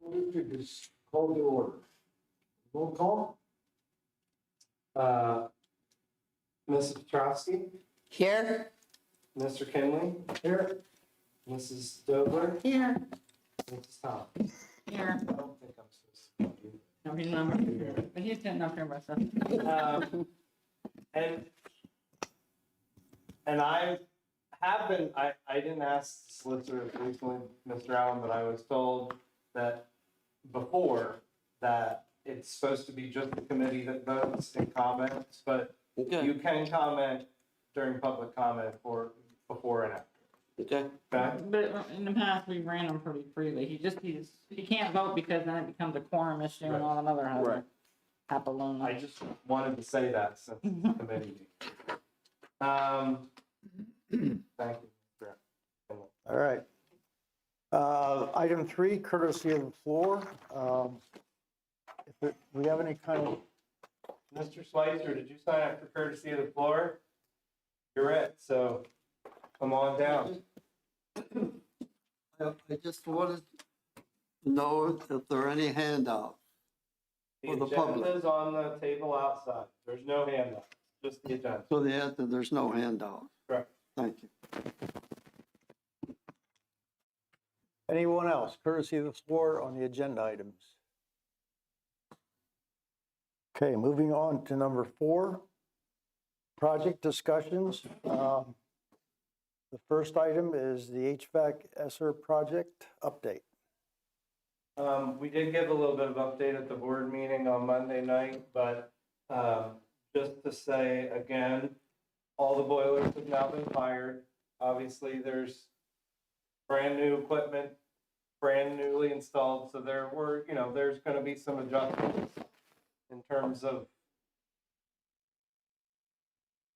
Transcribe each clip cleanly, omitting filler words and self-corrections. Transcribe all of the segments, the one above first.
We could just call the order. Roll call. Mrs. Petrowski, Here. Mr. Kinley, here. Mrs. Dobler, Here. Mrs. Thomas. Here. I don't think I'm supposed to do No, he's not here, but he's sitting up here by himself. that. And I have been, I didn't ask the solicitor recently, Mr. Allen, but I was told that before that it's supposed to be just the committee that votes and comments, but Okay, you can comment during public comment for before and after. okay. Okay? But in the past, we ran him pretty freely. He can't vote because then it becomes a quorum issue and all another Right. papalona. I just wanted to say that since it's a committee. Thank you. Mr. Allen. All right. Item 3, courtesy of the floor. We have any kind of, Mr. Schweitzer, did you sign up for courtesy of the floor? You're it, so come on down. I just wanted to know if there are any handouts. The For the public. agenda is on the table outside. There's no handout, just the agenda. So the answer, there's no handout. Correct. Thank you. anyone else, courtesy of the floor on the agenda items? Okay, moving on to number 4, project discussions. The first item is the HVAC ESSER project update. We did give a little bit of update at the board meeting on Monday night, but just to say again, all the boilers have now been fired. Obviously, there's brand new equipment, brand newly installed, so there's gonna be some adjustments in terms of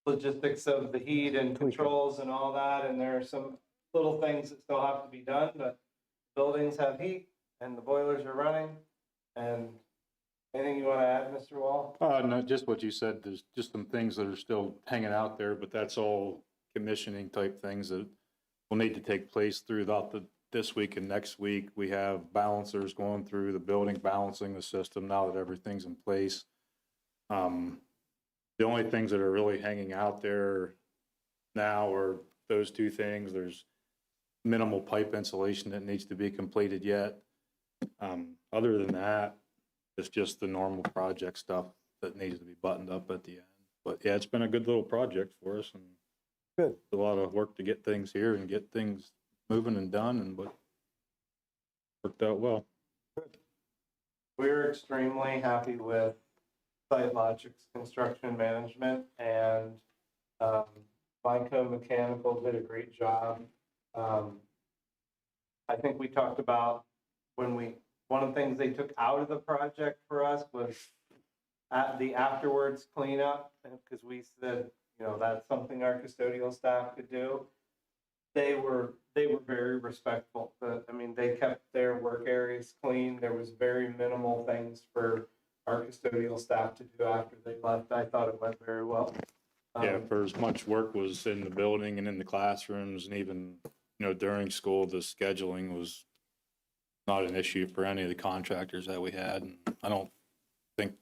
logistics of the heat and controls and all that, and there are some little things that still have to be done, but buildings have heat and the boilers are running. And anything you want to add, Mr. Wall? No, just what you said. There's just some things that are still hanging out there, but that's all commissioning type things that will need to take place throughout this week and next week. We have balancers going through the building, balancing the system now that everything's in place. The only things that are really hanging out there now are those 2 things. There's minimal pipe insulation that needs to be completed yet. Other than that, it's just the normal project stuff that needs to be buttoned up at the end. But yeah, it's been a good little project for us and Good. a lot of work to get things here and get things moving and done, but worked out well. We're extremely happy with SiteLogic's construction management, and Hvac Mechanical did a great job. I think we talked about one of the things they took out of the project for us was at the afterwards cleanup, because we said, that's something our custodial staff could do. They were very respectful. They kept their work areas clean. There was very minimal things for our custodial staff to do after they left. I thought it went very well. Yeah, for as much work was in the building and in the classrooms and even, during school, the scheduling was not an issue for any of the contractors that we had. And I don't think,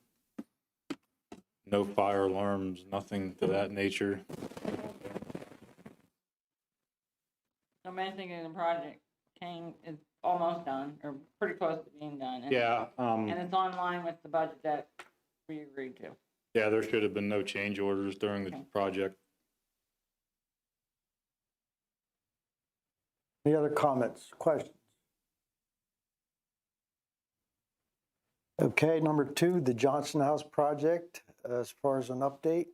no fire alarms, nothing to that nature. The main thing in the project is almost done, or pretty close to being done. And, Yeah, And it's online with the budget that we agreed to. yeah, there should have been no change orders during the project. Any other comments, questions? Okay, number 2, the Johnson House project, as far as an update.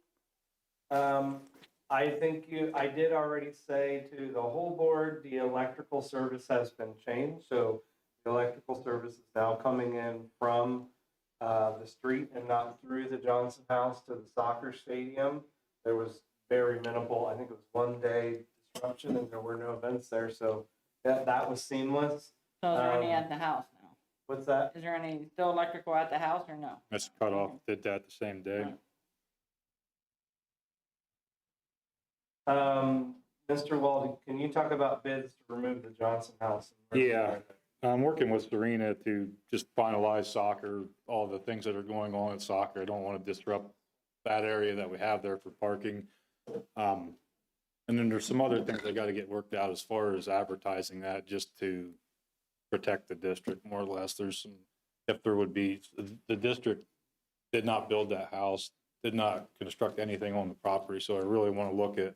I think I did already say to the whole board, the electrical service has been changed. So the electrical service is now coming in from the street and not through the Johnson House to the soccer stadium. There was very minimal, I think it was 1 day disruption and there were no events there. So that was seamless. So is there any at the house now? What's that? Is there any still electrical at the house or no? That's cut off, did that the same day. Mr. Walden, can you talk about bids to remove the Johnson House? Yeah. I'm working with Serena to just finalize soccer, all the things that are going on at soccer. I don't want to disrupt that area that we have there for parking. And then there's some other things that got to get worked out as far as advertising that, just to protect the district more or less. There's some, if there would be, the district did not build that house, did not construct anything on the property. So I really want to look at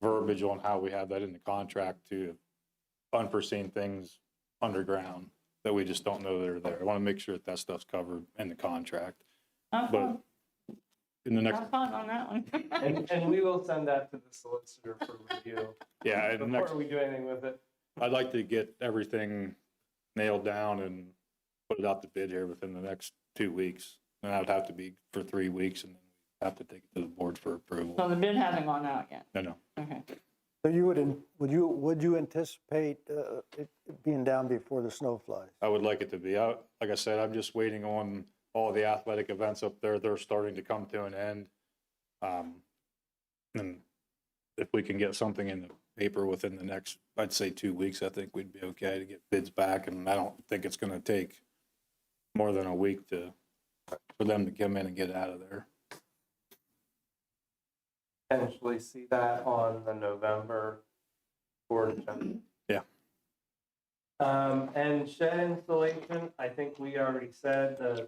verbiage on how we have that in the contract to unforeseen things underground that we just don't know that are there. I want to make sure that that stuff's covered in the contract. Have But fun, in the next, have fun on that one. And we will send that to the solicitor for review yeah, in the next, before we do anything with it. I'd like to get everything nailed down and put it out to bid here within the next 2 weeks. And that would have to be for 3 weeks, and then we have to take it to the board for approval. So the bid hasn't gone out yet, No. okay. So you would you anticipate it being down before the snow flies? I would like it to be out. Like I said, I'm just waiting on all the athletic events up there. They're starting to come to an end. And if we can get something in the paper within the next, I'd say 2 weeks, I think we'd be okay to get bids back. And I don't think it's going to take more than a week for them to come in and get out of there. Potentially see that on the November board agenda. Yeah. And shed installation, I think we already said the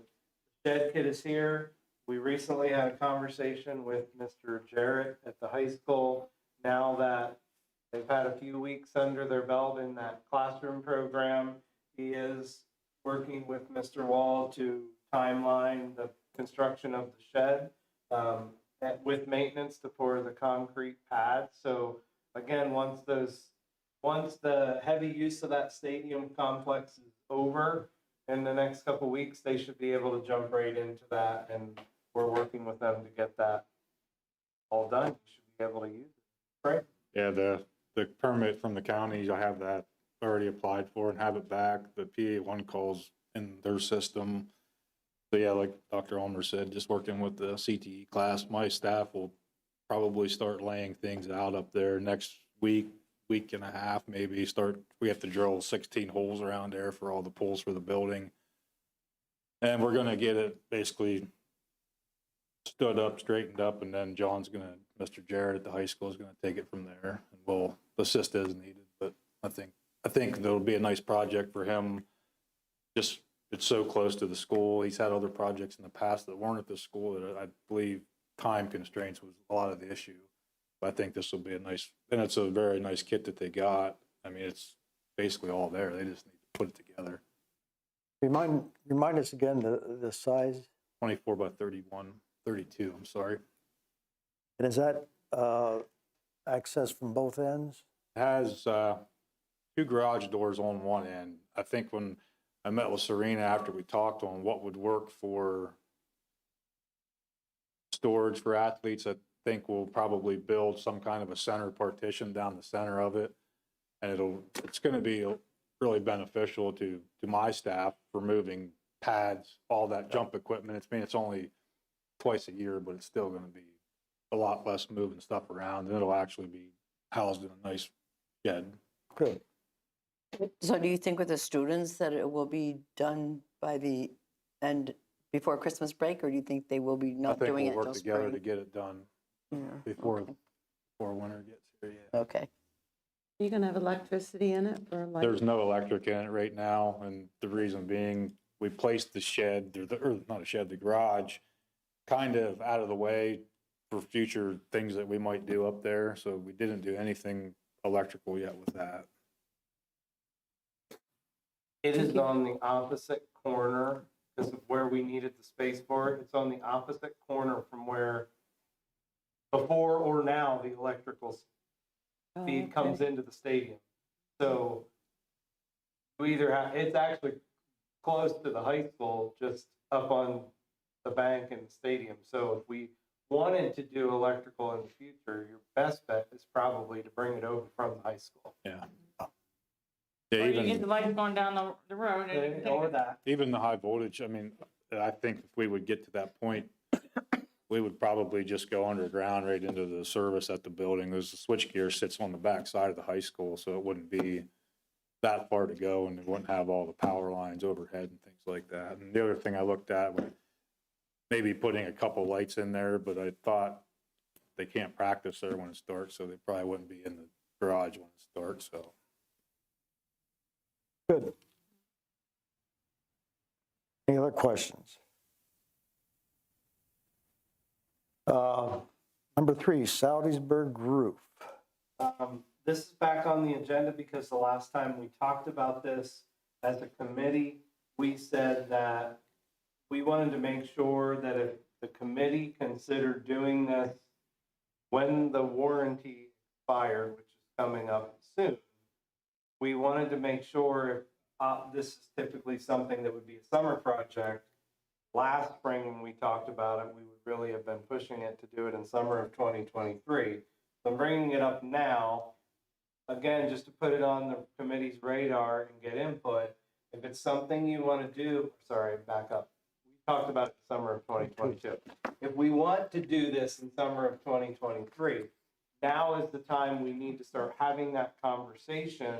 shed kit is here. We recently had a conversation with Mr. Jarrett at the high school. Now that they've had a few weeks under their belt in that classroom program, he is working with Mr. Wall to timeline the construction of the shed. With maintenance to pour the concrete pad. So again, once the heavy use of that stadium complex is over in the next couple of weeks, they should be able to jump right into that. And we're working with them to get that all done. You should be able to use it, right? Yeah, the permit from the county, I have that already applied for and have it back. The PA1 calls in their system. So yeah, like Dr. Ulmer said, just working with the CTE class, my staff will probably start laying things out up there next week, week and a half, maybe we have to drill 16 holes around there for all the poles for the building. And we're gonna get it basically stood up, straightened up, and then Mr. Jarrett at the high school is gonna take it from there. And we'll assist as needed, but I think that'll be a nice project for him. Just, it's so close to the school. He's had other projects in the past that weren't at the school that I believe time constraints was a lot of the issue. But I think this will be and it's a very nice kit that they got. I mean, it's basically all there. They just need to put it together. Remind us again the size, 24 by 32, I'm sorry. and is that access from both ends? It has 2 garage doors on one end. I think when I met with Serena after we talked on what would work for storage for athletes, I think we'll probably build some kind of a center partition down the center of it. And it's going to be really beneficial to my staff for moving pads, all that jump equipment. It's only twice a year, but it's still going to be a lot less moving stuff around. And it'll actually be housed in a nice shed. Good. So do you think with the students that it will be done by the end, before Christmas break, or do you think they will be not doing it I think we'll until work together to spring? get it done Yeah, before okay. winter gets here, yeah. Okay, Are you gonna have electricity in it for like? There's no electric in it right now, and the reason being, we placed the shed, or not a shed, the garage, kind of out of the way for future things that we might do up there, so we didn't do anything electrical yet with that. It is on the opposite corner, because of where we needed the space for it. It's on the opposite corner from where before or now the electrical Oh, feed comes into the stadium. So we either have, it's actually close to the high school, just up on the bank in the stadium. So if we wanted to do electrical in the future, your best bet is probably to bring it over from the high school. Yeah. Or Yeah, you get the even, lights going down the road and you can take Or it. that. even the high voltage, I mean, I think if we would get to that point, we would probably just go underground right into the service at the building. There's the switchgear sits on the back side of the high school, so it wouldn't be that far to go, and they wouldn't have all the power lines overhead and things like that. And the other thing I looked at was maybe putting a couple lights in there, but I thought they can't practice there when it starts, so they probably wouldn't be in the garage when it starts, so. Good. Any other questions? Number 3, Saudisberg Roof. This is back on the agenda because the last time we talked about this as a committee, we said that we wanted to make sure that if the committee considered doing this when the warranty expired, which is coming up soon, we wanted to make sure if this is typically something that would be a summer project. Last spring, when we talked about it, we would really have been pushing it to do it in summer of 2023. So I'm bringing it up now, again, just to put it on the committee's radar and get input. If it's something you want to do, sorry, back up. We talked about it in summer of 2022. If we want to do this in summer of 2023, now is the time we need to start having that conversation.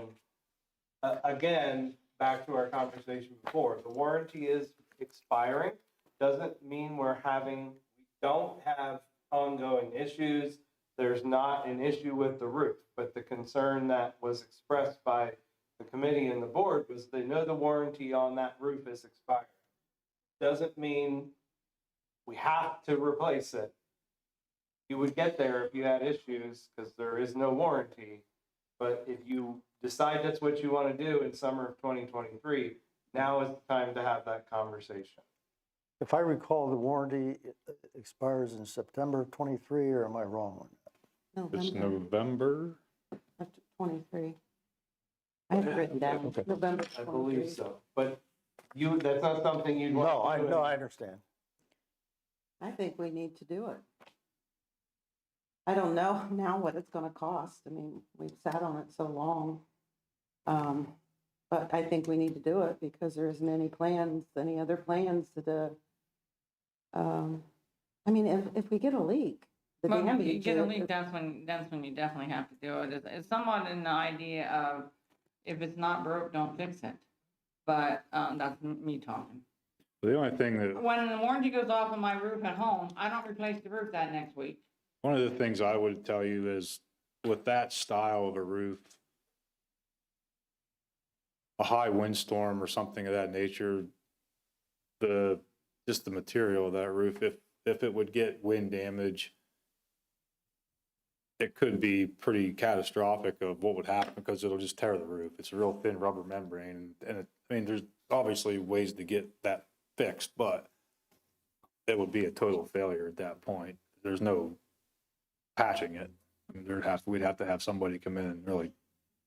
Again, back to our conversation before, the warranty is expiring. Doesn't mean we don't have ongoing issues. There's not an issue with the roof, but the concern that was expressed by the committee and the board was they know the warranty on that roof is expired. Doesn't mean we have to replace it. You would get there if you had issues because there is no warranty. But if you decide that's what you want to do in summer of 2023, now is the time to have that conversation. If I recall, the warranty expires in September of 23, or am I wrong on that? It's November November, of 23. I have it written down, Okay. November I 23. believe so. But that's not something you'd want to do. No, I understand. I think we need to do it. I don't know now what it's gonna cost. I mean, we've sat on it so long. But I think we need to do it because there isn't any other plans to, I mean, if we get a leak, the Well, if you damage. get a leak, that's when you definitely have to do it. It's somewhat in the idea of, if it's not broke, don't fix it. But, that's me talking. the only thing that, When the warranty goes off on my roof at home, I don't replace the roof that next week. one of the things I would tell you is with that style of a roof, a high windstorm or something of that nature, just the material of that roof, if it would get wind damage, it could be pretty catastrophic of what would happen because it'll just tear the roof. It's a real thin rubber membrane, and I mean, there's obviously ways to get that fixed, but it would be a total failure at that point. There's no patching it. I mean, we'd have to have somebody come in and really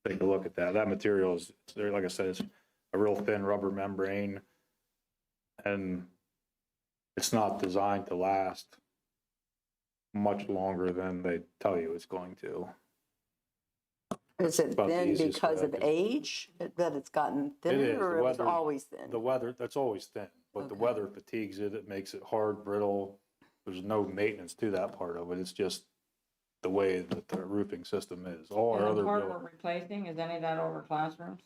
take a look at that. That material is, like I said, it's a real thin rubber membrane, and it's not designed to last much longer than they tell you it's going to. Is it About the thin easiest because way I of could- age that it's gotten is. thinner, The or it was weather- always thin? The weather, that's always thin, but the Okay. weather fatigues it. It makes it hard, brittle. There's no maintenance to that part of it. It's just the way that the roofing system is. All our And other the part buildings. we're replacing, is any of that over classrooms?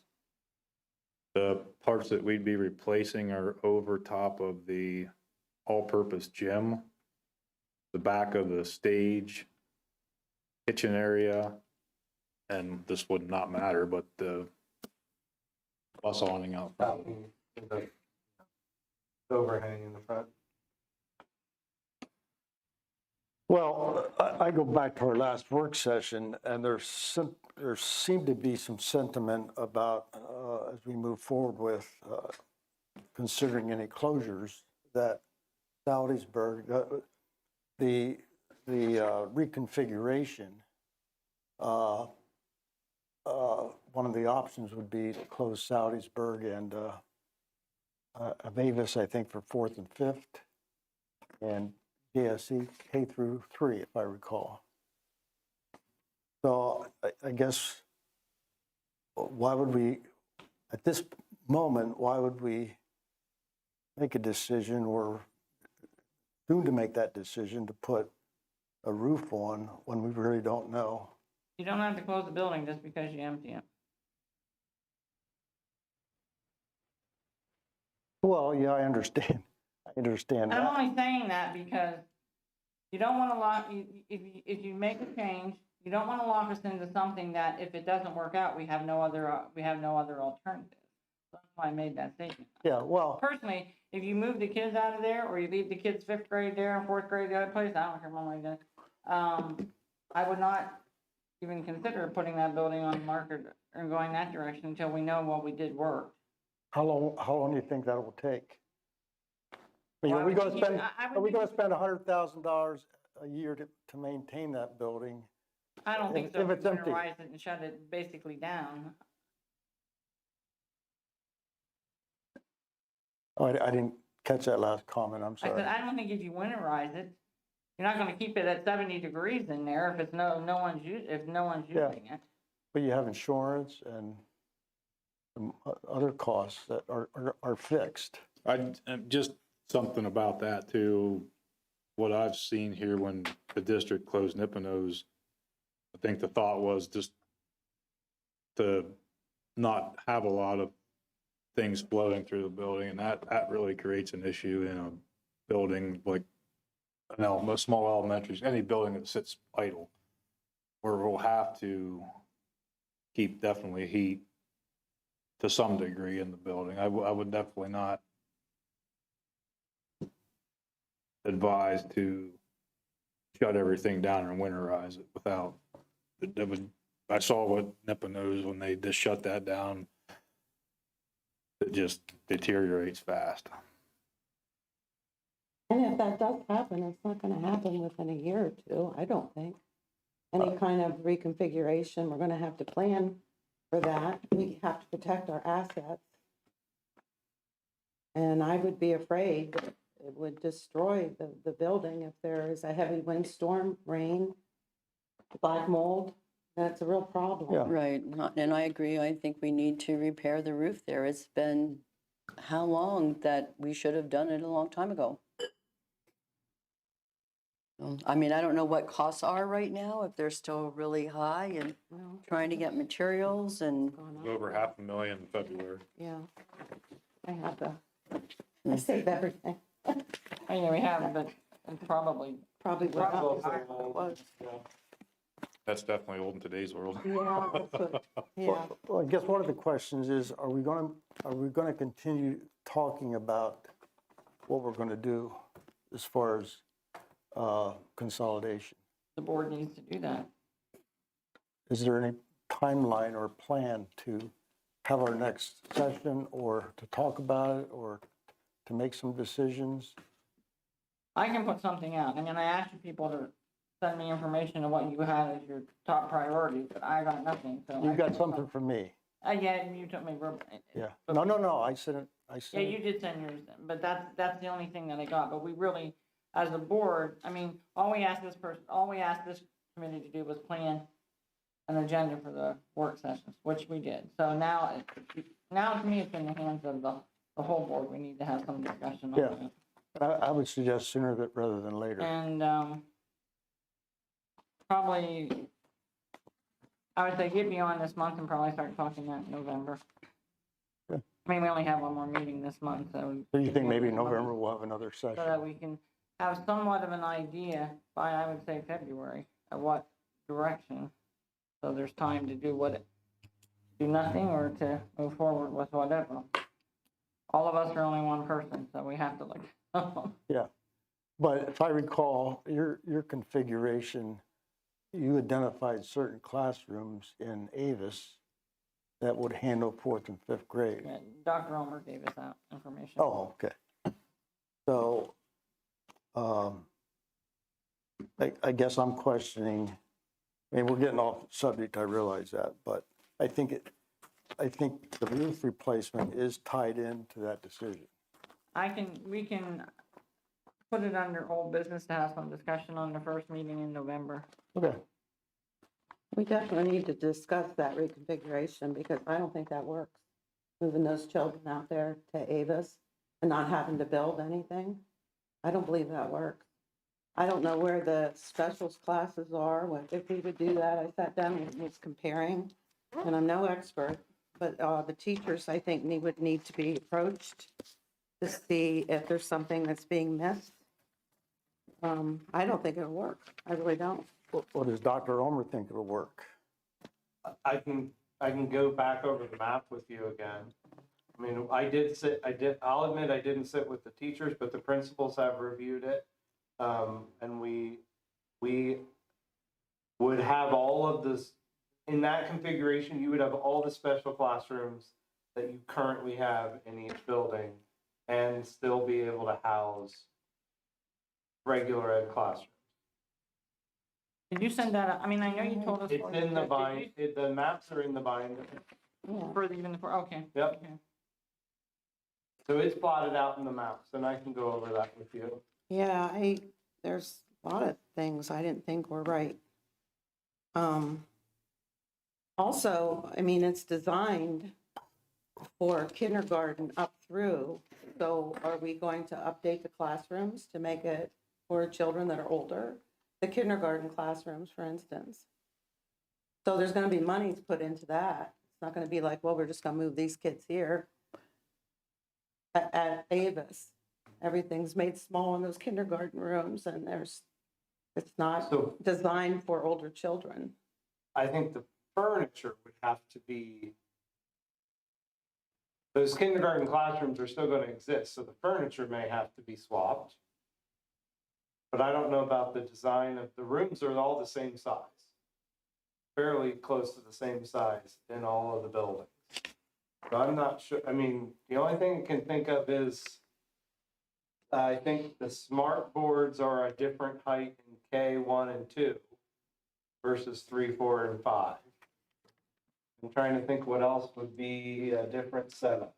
The parts that we'd be replacing are over top of the all-purpose gym, the back of the stage, kitchen area, and this would not matter, but the bus awning out front. The overhang in the front. Well, I go back to our last work session, and there seemed to be some sentiment about, as we move forward with considering any closures, that Saudisberg, the reconfiguration, one of the options would be to close Saudisberg and Hvac, I think, for 4th and 5th, and JSASD K through 3, if I recall. So I guess, why would we, at this moment, why would we make a decision or soon to make that decision to put a roof on when we really don't know? You don't have to close the building just because you empty it. Well, yeah, I understand. I understand I'm that. only saying that because you don't want to lock, if you make a change, you don't want to lock us into something that if it doesn't work out, we have no other alternative. That's why I made that statement. Yeah, well, Personally, if you move the kids out of there, or you leave the kids 5th grade there and 4th grade the other place, I don't care what I'm gonna do. I would not even consider putting that building on the market or going that direction until we know what we did work. how long do you think that will take? I mean, Well, are we I gonna would think spend, I would are we think- gonna spend $100,000 a year to maintain that building? I don't think if- so. if it's empty. Winterize it and shut it basically down. Oh, I didn't catch that last comment, I'm I said, sorry. I don't think if you winterize it, you're not gonna keep it at 70 degrees in there if it's no one's Yeah. using it. But you have insurance and some other costs that are fixed. Just something about that too, what I've seen here when the district closed Nipponos, I think the thought was just to not have a lot of things flowing through the building, and that really creates an issue in a building like a small elementary, any building that sits idle, where we'll have to keep definitely heat to some degree in the building. I would definitely not advise to shut everything down and winterize it without, I saw what Nippa knows when they just shut that down. It just deteriorates fast. And if that does happen, it's not gonna happen within a year or two, I don't think. Any kind of reconfiguration, we're gonna have to plan for that. We have to protect our assets. And I would be afraid that it would destroy the building if there is a heavy windstorm, rain, black mold, that's a real problem. Yeah. Right, and I agree. I think we need to repair the roof there. It's been how long that we should have done it a long time ago. I mean, I don't know what costs are right now, if they're still really high and Well, trying to get materials and, gone up. Over $500,000 in February. Yeah. I have to, I save everything. Oh, yeah, we have, but it's probably, Probably went up Probably higher than it was. That's definitely old in today's world. Yeah, that's what, yeah. Well, I guess one of the questions is, are we gonna continue talking about what we're gonna do as far as consolidation? the board needs to do that. Is there any timeline or plan to have our next session or to talk about it or to make some decisions? I can put something out. I mean, I asked you people to send me information on what you had as your top priorities, but I got nothing, so. You got something from me? Yeah, you took me, Yeah. No, I sent it, yeah, you did send yours, but that's the only thing that I got, but we really, as a board, I mean, all we asked this committee to do was plan an agenda for the work sessions, which we did. So now to me, it's in the hands of the whole board. We need to have some discussion on Yeah. that. I would suggest sooner rather than later. And, probably, I would say get beyond this month and probably start talking that in November. Yeah. I mean, we only have one more meeting this month, so. So you think maybe in November we'll have another So session? that we can have somewhat of an idea by, I would say, February, of what direction. So there's time to do nothing or to move forward with whatever. All of us are only one person, so we have to look. Yeah. But if I recall, your configuration, you identified certain classrooms in Avis that would handle 4th and 5th grade. Yeah, Dr. Ulmer gave us that information. Oh, okay. So, I guess I'm questioning, I mean, we're getting off subject, I realize that, but I think the roof replacement is tied into that decision. We can put it under old business to have some discussion on the first meeting in November. Okay. We definitely need to discuss that reconfiguration because I don't think that works. Moving those children out there to Avis and not having to build anything. I don't believe that works. I don't know where the specials classes are. If we would do that, I sat down and was comparing, and I'm no expert, but the teachers, I think, would need to be approached to see if there's something that's being missed. I don't think it'll work. I really don't. What does Dr. Omer think it'll work? I can go back over the map with you again. I mean, I'll admit I didn't sit with the teachers, but the principals have reviewed it. And we would have all of this, in that configuration, you would have all the special classrooms that you currently have in each building and still be able to house regular ed classrooms. Did you send that, I mean, I know you told us. It's in the bind, the maps are in the binder. Yeah. Further even, okay. Yep. Okay. So it's plotted out in the maps, and I can go over that with you. Yeah, there's a lot of things I didn't think were right. Also, I mean, it's designed for kindergarten up through. So are we going to update the classrooms to make it for children that are older? The kindergarten classrooms, for instance. So there's going to be money to put into that. It's not going to be like, well, we're just going to move these kids here. At Avis, everything's made small in those kindergarten rooms, and it's not So designed for older children. I think the furniture would have to be, those kindergarten classrooms are still going to exist, so the furniture may have to be swapped. But I don't know about the design of the rooms. Are all the same size, fairly close to the same size in all of the buildings. So I'm not sure. I mean, the only thing I can think of is I think the smart boards are a different height in K1 and 2 versus 3, 4, and 5. I'm trying to think what else would be a different setup.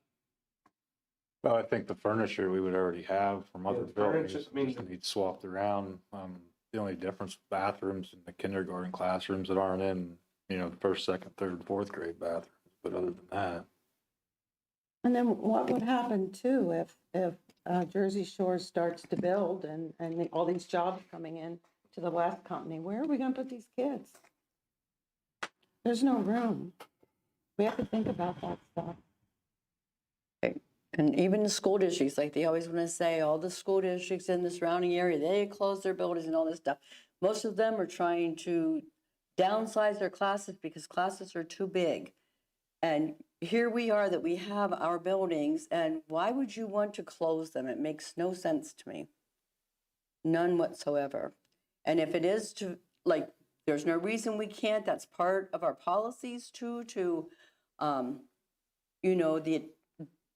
Well, I think the furniture we would already have from other Yeah, the furniture, buildings, I mean- just need swapped around. The only difference, bathrooms in the kindergarten classrooms that aren't in, the first, second, third, and fourth grade bathrooms, but other than that. And then what would happen too if Jersey Shore starts to build and all these jobs coming in to the West Company? Where are we going to put these kids? There's no room. We have to think about that stuff. And even the school districts, like they always want to say, all the school districts in the surrounding area, they close their buildings and all this stuff. Most of them are trying to downsize their classes because classes are too big. And here we are that we have our buildings, and why would you want to close them? It makes no sense to me. None whatsoever. And if it is there's no reason we can't, that's part of our policies too,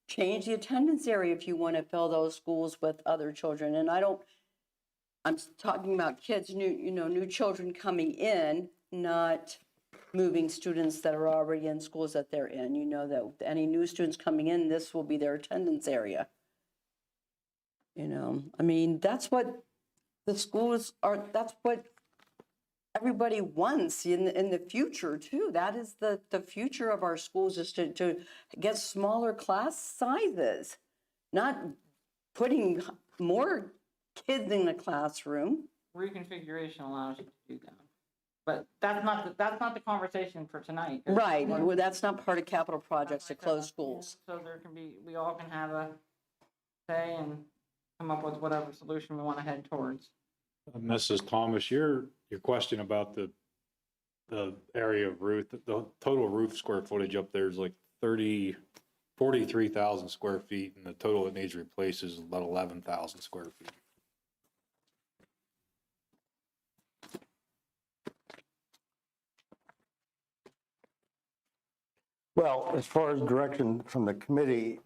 change the attendance area if you want to fill those schools with other children. And I'm talking about kids, new children coming in, not moving students that are already in schools that they're in. That any new students coming in, this will be their attendance area. I mean, that's what the schools are, that's what everybody wants in the future too. That is the future of our schools, is to get smaller class sizes, not putting more kids in the classroom. Reconfiguration allows you to do that. But that's not the conversation for tonight. Right, well, that's not part of capital projects to close schools. So we all can have a say and come up with whatever solution we want to head towards. Mrs. Thomas, your question about the area of roof, the total roof square footage up there is like 43,000 square feet, and the total it needs replaced is about 11,000 square feet. Well, as far as direction from the committee,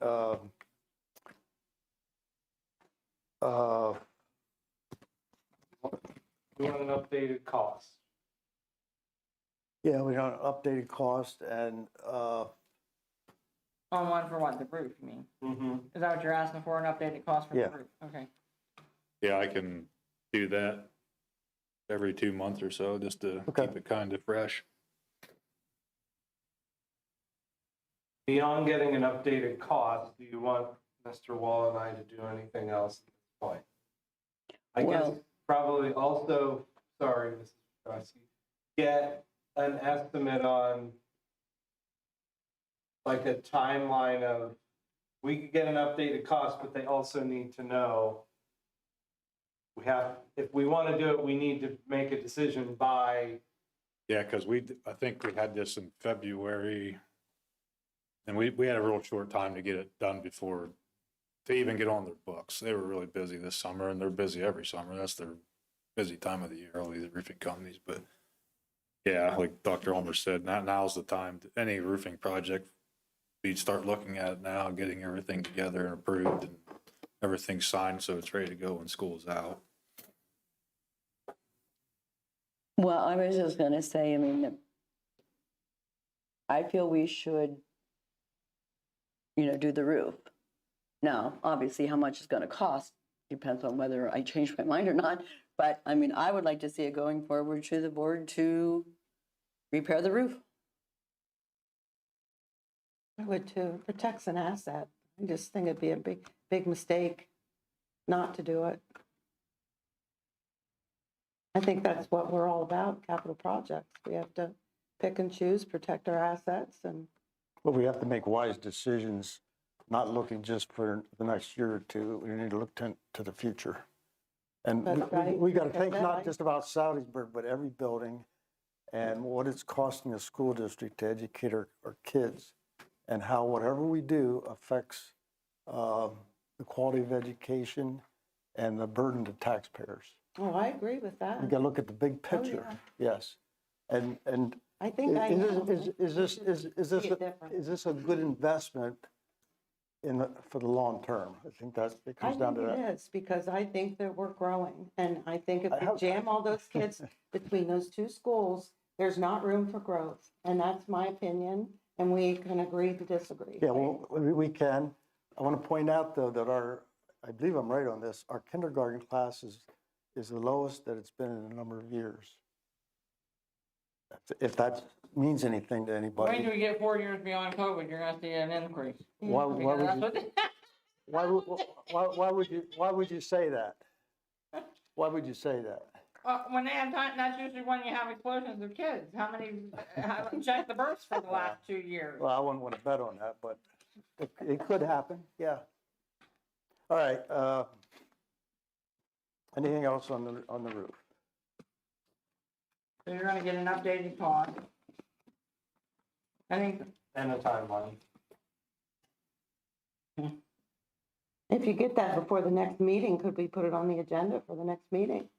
You want an updated cost? yeah, we got an updated cost and, On one for what, the roof, you mean? Mm-hmm. Is that what you're asking for, an updated cost for the Yeah. roof? Okay. Yeah, I can do that every 2 months or so, just to Okay. keep it kind of fresh. Beyond getting an updated cost, do you want Mr. Wall and I to do anything else at this point? I guess Well- probably also, sorry, Mrs. Krosky, get an estimate on like a timeline of we could get an updated cost, but they also need to know if we want to do it, we need to make a decision by, Yeah, because I think we had this in February. And we had a real short time to get it done before, to even get on their books. They were really busy this summer, and they're busy every summer. That's their busy time of the year, all these roofing companies. But yeah, like Dr. Ulmer said, now's the time, any roofing project, we'd start looking at it now, getting everything together and approved and everything signed so it's ready to go when school's out. Well, I was just gonna say, I mean, I feel we should, do the roof. Now, obviously, how much it's gonna cost depends on whether I change my mind or not. But I mean, I would like to see it going forward to the board to repair the roof. I would too. Protects an asset. I just think it'd be a big, big mistake not to do it. I think that's what we're all about, capital projects. We have to pick and choose, protect our assets, and But we have to make wise decisions, not looking just for the next year or two. We need to look to the future. And That's right. we got to Like I think said, not just about Saudisberg, but every building and what it's costing the school district to educate our kids, and how whatever we do affects the quality of education and the burden to taxpayers. oh, I agree with that. We got to look at the big picture. Yes. And I think I am. is this See it different. is this a good investment for the long term? I think it I comes down to think that. it is, because I think that we're growing, and I think if I we hope- jam all those kids between those two schools, there's not room for growth, and that's my opinion, and we can agree to disagree. Yeah, well, we can. I want to point out, though, that I believe I'm right on this, our kindergarten class is the lowest that it's been in a number of years. If that means anything to Wait till anybody. we get 4 years beyond COVID, you're gonna see an increase. Why Because that's would what- why would you say that? Why would you say that? When they have time, that's usually when you have explosions of kids. How many, check the births for the last 2 years? Well, I wouldn't want to bet on that, but it could happen, yeah. All right, anything else on the roof? So you're gonna get an updated cost. I think, and a timeline. If you get that before the next meeting, could we put it on the agenda for the next meeting?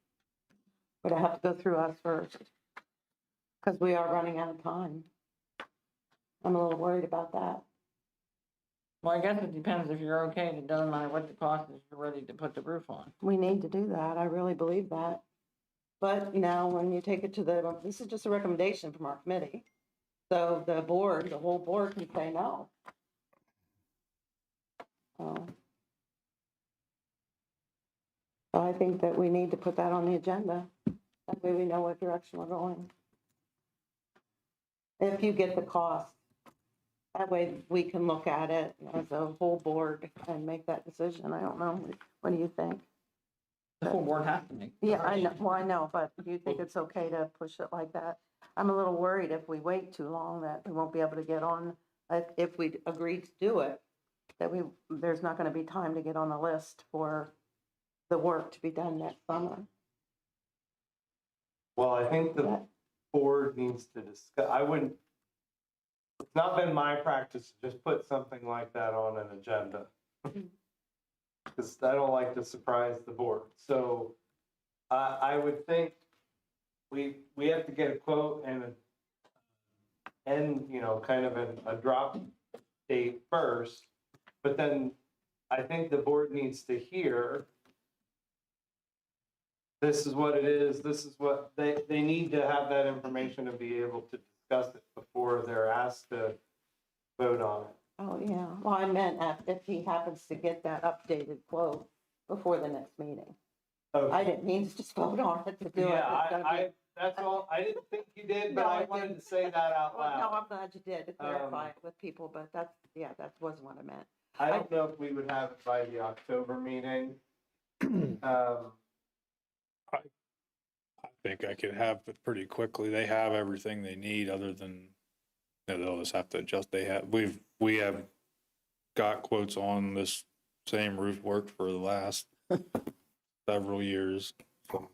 Would it have to go through us first? Because we are running out of time. I'm a little worried about that. well, I guess it depends if you're okay, and it doesn't matter what the cost is, you're ready to put the roof on. We need to do that. I really believe that. But, when you take it to this is just a recommendation from our committee. So the whole board can say no. So I think that we need to put that on the agenda. That way we know what direction we're going. If you get the cost, that way we can look at it as a whole board and make that decision. I don't know. What do you think? The whole board has to make. Yeah, I know, well, I know, but do you think it's okay to push it like that? I'm a little worried if we wait too long that we won't be able to get on, if we agree to do it, that there's not gonna be time to get on the list for the work to be done next summer. Well, I think the board needs to discuss, it's not been my practice to just put something like that on an agenda. Because I don't like to surprise the board. So I would think we have to get a quote and kind of a drop date first. But then I think the board needs to hear, this is what it is, this is what, they need to have that information to be able to discuss it before they're asked to vote on it. Oh, yeah, well, I meant if he happens to get that updated quote before the next meeting. Okay. I didn't mean to just vote on it to do it. Yeah, It's gonna be- that's all, I didn't think you did, but No, I I wanted didn't. to say that out Well, no, loud. I'm glad you did to clarify it with people, but that wasn't what I meant. I don't know if we would have it by the October meeting. I think I could have it pretty quickly. They have everything they need other than, they'll just have to adjust. We have got quotes on this same roof work for the last several years. So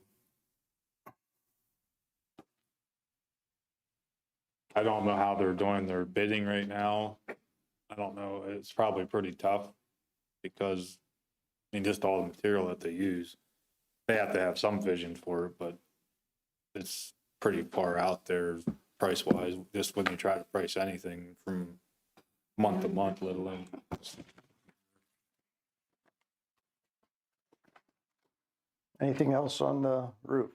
I don't know how they're doing their bidding right now. I don't know. It's probably pretty tough because, I mean, just all the material that they use. They have to have some vision for it, but it's pretty far out there price wise, just when you try to price anything from month to month, let alone. Anything else on the roof?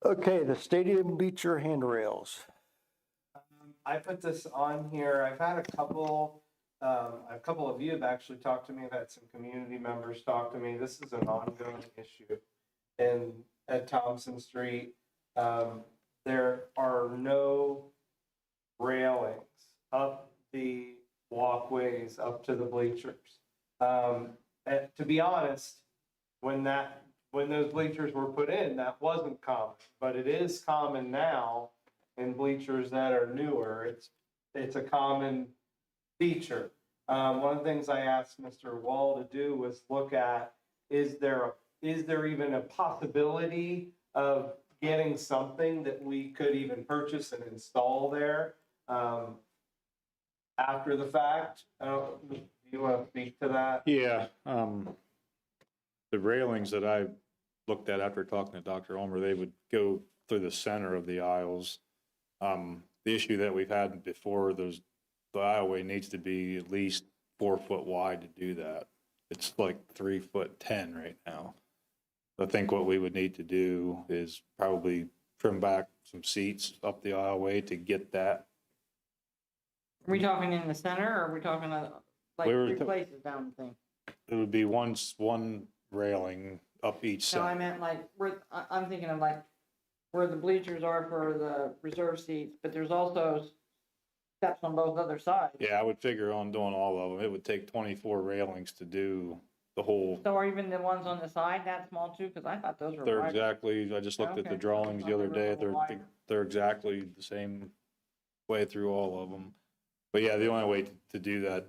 Okay, the stadium bleacher handrails. I put this on here. I've had a couple of you have actually talked to me. I've had some community members talk to me. This is an ongoing issue. And at Thompson Street, there are no railings up the walkways up to the bleachers. And to be honest, when those bleachers were put in, that wasn't common, but it is common now in bleachers that are newer. It's a common feature. One of the things I asked Mr. Wall to do was look at, is there even a possibility of getting something that we could even purchase and install there after the fact? Do you want to speak to that? Yeah, the railings that I looked at after talking to Dr. Ulmer, they would go through the center of the aisles. The issue that we've had before, the aisleway needs to be at least 4 foot wide to do that. It's like 3'10" right now. I think what we would need to do is probably trim back some seats up the aisleway to get that. Are we talking in the center, or are we talking like We were 3 places down the thing? It would be one railing up each No, I side. meant like, I'm thinking of like where the bleachers are for the reserve seats, but there's also steps on both other sides. Yeah, I would figure on doing all of them. It would take 24 railings to do the whole. So are even the ones on the side that small too? Because I thought those were They're wide. exactly, I just looked at the Okay. drawings the I other thought they were day. a little wider. They're exactly the same way through all of them. But yeah, the only way to do that,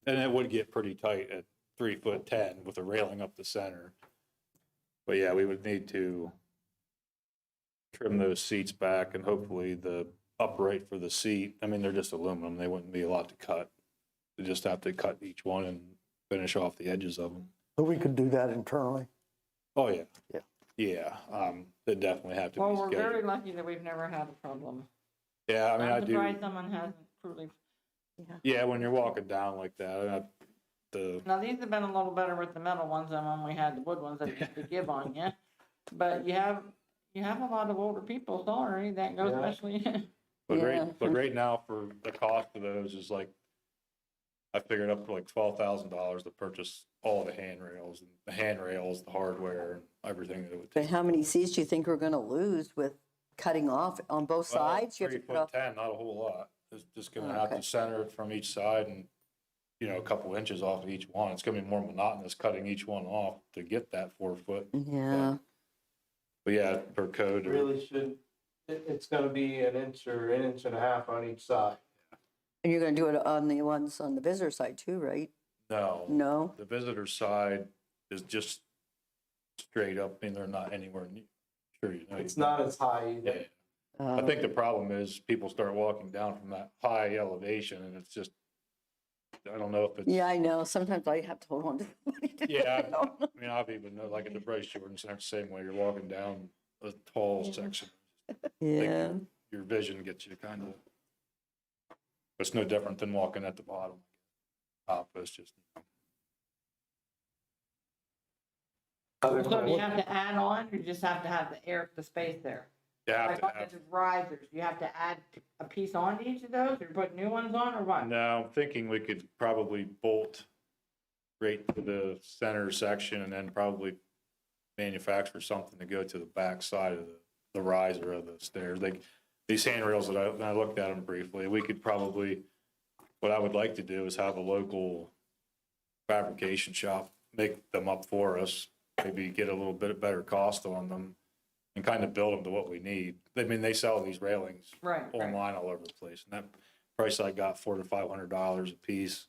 and it would get pretty tight at 3'10" with a railing up the center. But yeah, we would need to trim those seats back and hopefully the upright for the seat. I mean, they're just aluminum. They wouldn't be a lot to cut. You just have to cut each one and finish off the edges of them. So we could do that internally. Oh, yeah. Yeah. Yeah, they definitely have to be Well, we're very scheduled. lucky that we've never had a problem. Yeah, I mean, I I'm do. surprised someone hasn't truly. Yeah, when you're walking down like that, Now, these have been a little better with the metal ones than when we had the wood ones that used to give on you. But you have a lot of older people, sorry, that go Yeah. especially. but Yeah. right now for the cost of those is like, I figured up to like $12,000 to purchase all the handrails, the hardware, and everything that it would But take. how many seats do you think we're gonna lose with cutting off on both Well, sides? You have to cut off. 3'10", not a whole lot. It's just gonna Oh, have okay. to center it from each side and, a couple inches off of each one. It's gonna be more monotonous cutting each one off to get that 4 foot. Yeah, But yeah, per code. It really should, it's gonna be an inch or an inch and a half on each side. and you're gonna do it on the ones on the visitor side too, right? No. No? The visitor side is just straight up, I mean, they're not anywhere near, sure you know. It's not as high Yeah, either. I think the problem is people start walking down from that high elevation and it's just, I don't know if it's. Yeah, I know. Sometimes I have to hold on to somebody to Yeah, get down. I mean, I've even know, like at the Bryce Jordan Center, same way, you're walking down a tall section. Yeah, Your vision gets you kind of, it's no different than walking at the bottom. Top, it's just. Other So do you questions? have to add on, or you just have to have the space there? You have Like to on have. the risers, you have to add a piece on to each of those, or put new ones on, or what? No, I'm thinking we could probably bolt right to the center section and then probably manufacture something to go to the back side of the riser of the stairs. Like these handrails that I looked at them briefly, we could probably, what I would like to do is have a local fabrication shop make them up for us, maybe get a little bit better cost on them and kind of build them to what we need. I mean, they sell these railings Right, right. online all over the place, and that price I got, $400 to $500 a piece.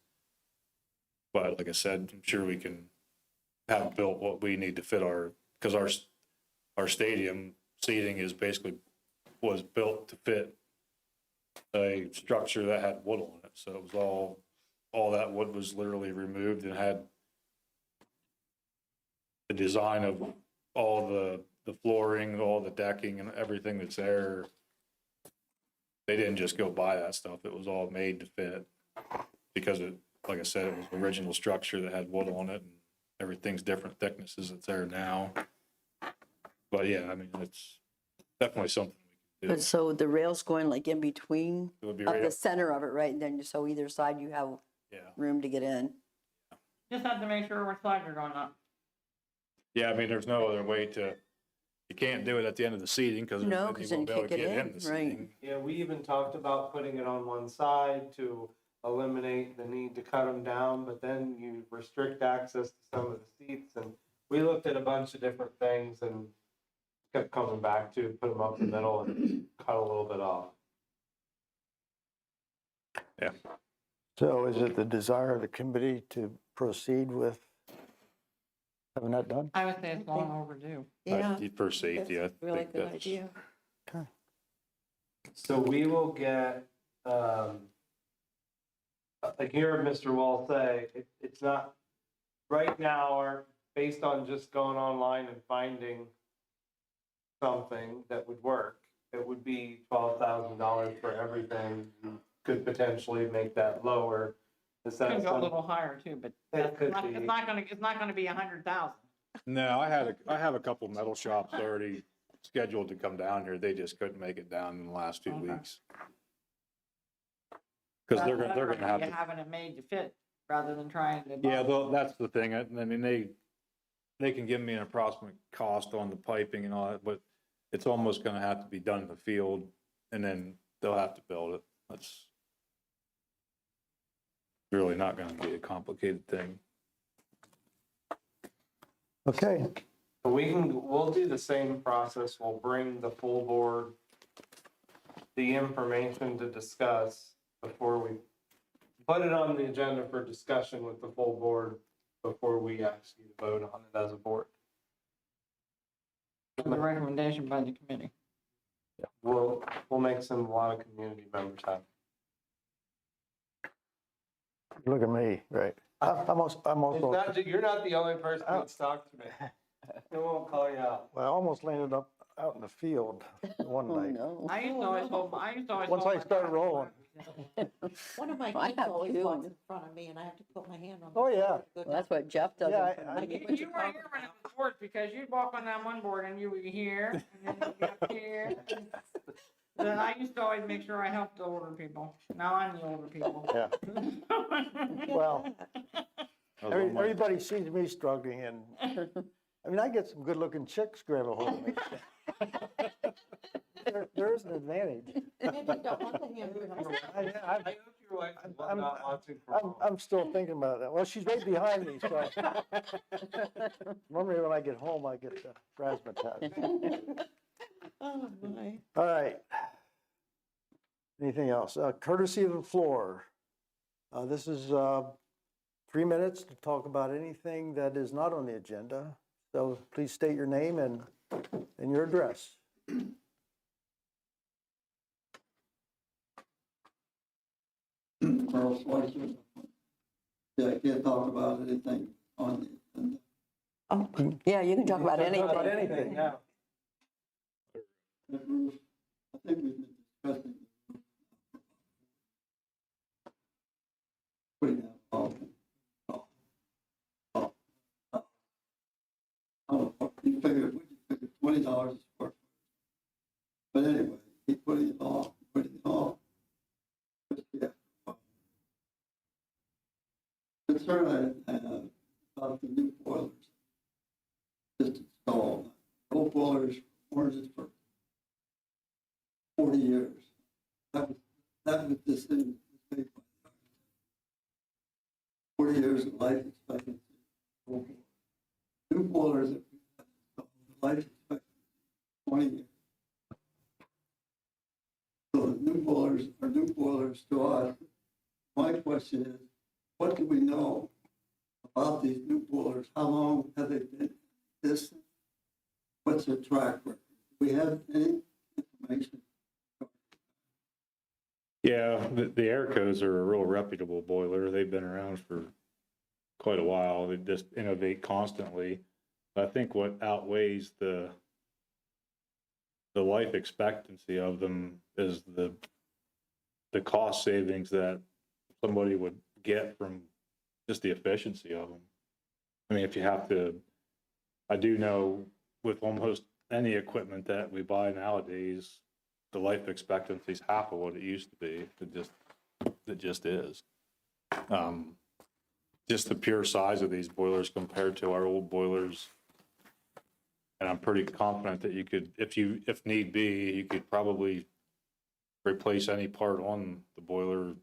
But like I said, I'm sure we can have built what we need to fit because our stadium seating is basically, was built to fit a structure that had wood on it. So it was all that wood was literally removed and had the design of all the flooring, all the decking and everything that's there. They didn't just go buy that stuff. It was all made to fit because it, like I said, it was the original structure that had wood on it and everything's different thicknesses that's there now. But yeah, I mean, it's definitely something we can But do. so the rail's going like in between, It would be up right the up, center of it, right? And then so either side you have yeah. room to get in. Just have to make sure which side you're going up. Yeah, I mean, there's no other way to, you can't do it at the end of the seating because No, you 'cause then won't you be able to can't get get in the in, right. seating. Yeah, we even talked about putting it on one side to eliminate the need to cut them down, but then you restrict access to some of the seats. And we looked at a bunch of different things and kept coming back to put them up the middle and cut a little bit off. So is it the desire of the committee to proceed with having that done? I would say it's long overdue. Yeah, For safety, I that's a really think good that's, idea. So we will get, like here, Mr. Wall say, it's not, right now, or based on just going online and finding something that would work, it would be $12,000 for everything. You could potentially make that lower. Is that Could go a some- little higher too, but It that's could not, be. it's not gonna be 100,000. No, I have a couple metal shops already scheduled to come down here. They just couldn't make it down in the last 2 Okay. weeks. Because they're gonna have You're to, having it made to fit rather than trying to. yeah, well, that's the thing. I mean, they can give me an approximate cost on the piping and all that, but it's almost gonna have to be done in the field and then they'll have to build it. That's really not gonna be a complicated thing. Okay, We'll do the same process. We'll bring the full board the information to discuss before we put it on the agenda for discussion with the full board before we actually vote on it as a board. The recommendation by the committee. We'll make a lot of community members happy. look at me, right. I'm It's also, not, you're not the only person that's talked to me. I won't call you out. well, I almost landed up out in the field one Oh, night. no. I used to always hold Once I my start breath. rolling. One of my I kids have always two, walks and- in front of me and I have to put my hand on. Oh, the yeah. side to go Well, that's down. what Jeff does. Yeah, in front of I me. get You what weren't you're here when it was sports because you'd walk on that one board and you would be here and then you'd be up here. Then I used to always make sure I helped the older people. Now I'm the older people. Yeah, well, That was on my- everybody sees me struggling and, I mean, I get some good-looking chicks grab a hold of me. There is an advantage. Maybe you don't want the hand. I hope your wife is I'm- not watching from home. I'm still thinking about that. Well, she's right behind me, so. Normally when I get home, I get the razzmatazz. Oh, my. All right. Anything else? Courtesy of the floor. This is 3 minutes to talk about anything that is not on the agenda. So please state your name and your address. Carl Schweitzer. Yeah, I can't talk about anything on the agenda. Yeah, you can talk about Talk about anything. anything, yeah. The roof, I think we've been discussing. Putting that you figure $20 a square foot. But anyway, keep putting it off, putting it off. But yeah. Concern I have about the new boilers. Just installed, old boilers, warranted for 40 years. That was this thing. 40 years of life expectancy. New boilers, life expectancy, 20 years. So the new boilers are new boilers to us. My question is, what do we know about these new boilers? How long have they been this? What's their track record? Do we have any information? Yeah, the air codes are a real reputable boiler. They've been around for quite a while. They just innovate constantly. I think what outweighs the life expectancy of them is the cost savings that somebody would get from just the efficiency of them. I mean, if you have to, I do know with almost any equipment that we buy nowadays, the life expectancy is half of what it used to be. It just is. Just the pure size of these boilers compared to our old boilers. And I'm pretty confident that you could, if need be, you could probably replace any part on the boiler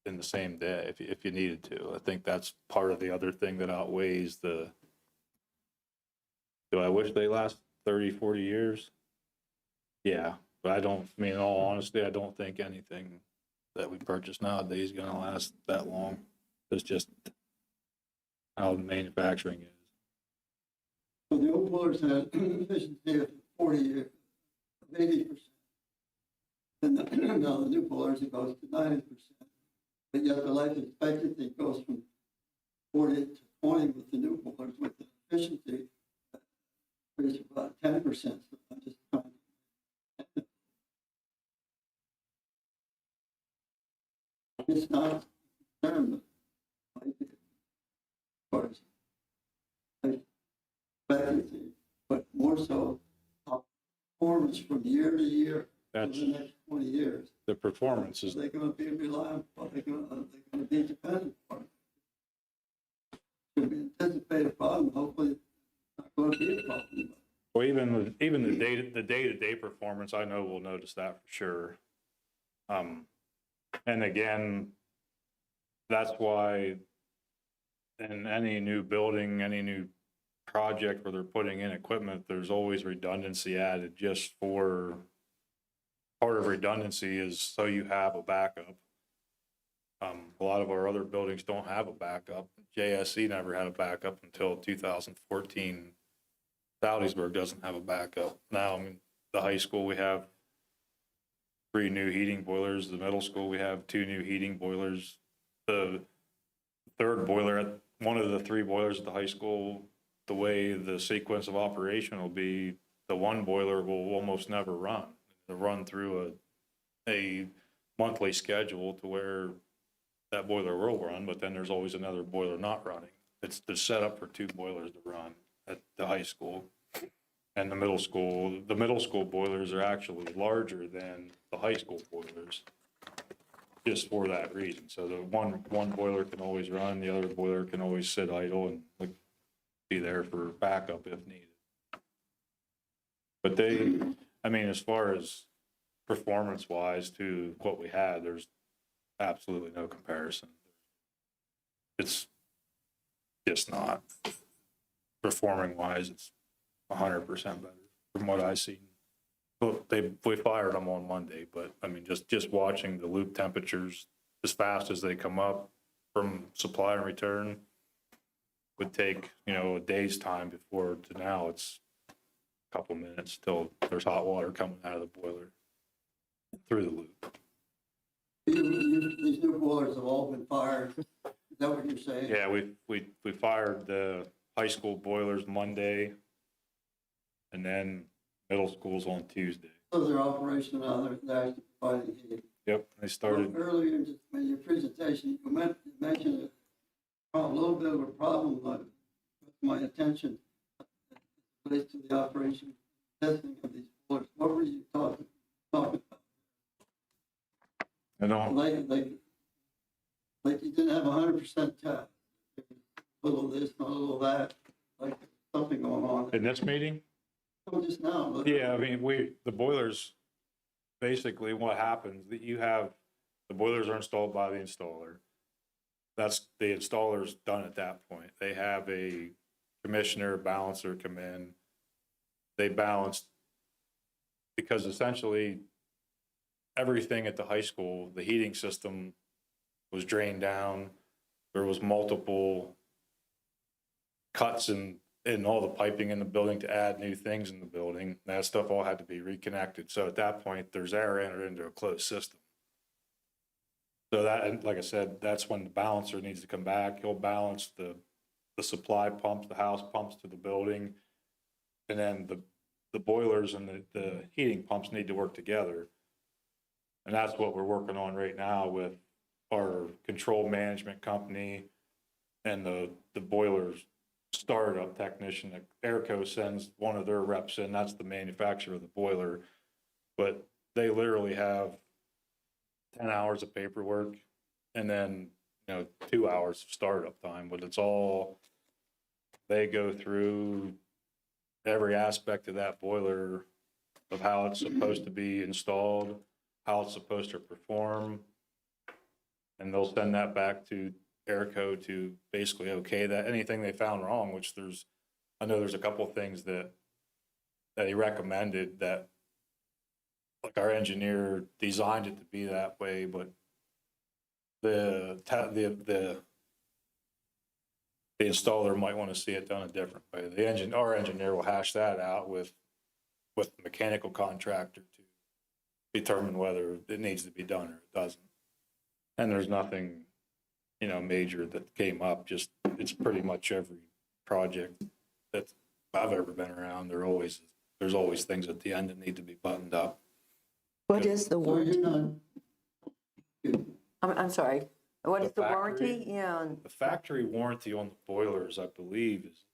in the same day if you needed to. I think that's part of the other thing that outweighs do I wish they last 30, 40 years? Yeah, but I mean, in all honesty, I don't think anything that we purchase nowadays is gonna last that long. It's just how the manufacturing is. So the old boilers had efficiency of 40, 80%. And now the new boilers, it goes to 90%. But yet the life expectancy goes from 40 to 20 with the new boilers, with the efficiency increase about 10%. So I'm just trying to. It's not concerned, but of course, life expectancy, but more so performance from year to year for the next 20 years. The performance is, Are they going to be reliable? Are they going to be dependent on it? Should be anticipated a problem. Hopefully, it's not going to be a problem. well, even the day-to-day performance, I know we'll notice that for sure. And again, that's why in any new building, any new project where they're putting in equipment, there's always redundancy added just for, part of redundancy is so you have a backup. A lot of our other buildings don't have a backup. JSC never had a backup until 2014. Saudisberg doesn't have a backup. Now, I mean, the high school, we have 3 new heating boilers. The middle school, we have 2 new heating boilers. The third boiler, one of the 3 boilers at the high school, the way the sequence of operation will be, the one boiler will almost never run. It'll run through a monthly schedule to where that boiler will run, but then there's always another boiler not running. It's set up for 2 boilers to run at the high school. And the middle school boilers are actually larger than the high school boilers, just for that reason. So the one boiler can always run, the other boiler can always sit idle and be there for backup if needed. But I mean, as far as performance-wise to what we had, there's absolutely no comparison. It's just not. Performing-wise, it's 100% better from what I've seen. Well, we fired them on Monday, but I mean, just watching the loop temperatures as fast as they come up from supply and return would take, a day's time before to now it's a couple minutes till there's hot water coming out of the boiler through the loop. These new boilers have all been fired. Is that what you're saying? Yeah, we fired the high school boilers Monday, and then middle school's on Tuesday. So they're operational now, they're actually providing heat. Yep, they started. Earlier in your presentation, you mentioned a little bit of a problem with my attention relates to the operation testing of these boilers. What were you talking about? I don't. Like you didn't have 100% test. A little this, a little that, like something going on. In this meeting? Oh, just now. Look. Yeah, I mean, the boilers, basically what happens, that the boilers are installed by the installer. That's, the installer's done at that point. They have a commissioner, balancer come in. They balance, because essentially everything at the high school, the heating system was drained down. There was multiple cuts in all the piping in the building to add new things in the building. That stuff all had to be reconnected. So at that point, there's air entered into a closed system. So that, and like I said, that's when the balancer needs to come back. He'll balance the supply pumps, the house pumps to the building. And then the boilers and the heating pumps need to work together. And that's what we're working on right now with our control management company and the boilers startup technician. Airco sends one of their reps in, that's the manufacturer of the boiler. But they literally have 10 hours of paperwork and then, 2 hours of startup time, but it's all, they go through every aspect of that boiler, of how it's supposed to be installed, how it's supposed to perform. And they'll send that back to Airco to basically okay that, anything they found wrong, which I know there's a couple of things that he recommended that, like our engineer designed it to be that way, but the installer might want to see it done a different way. Our engineer will hash that out with the mechanical contractor to determine whether it needs to be done or it doesn't. And there's nothing, major that came up, just, it's pretty much every project that I've ever been around, there's always things at the end that need to be buttoned up. What is the So warranty? you're not, I'm sorry, what is The the factory? warranty? Yeah, The factory warranty on the boilers, I believe, is,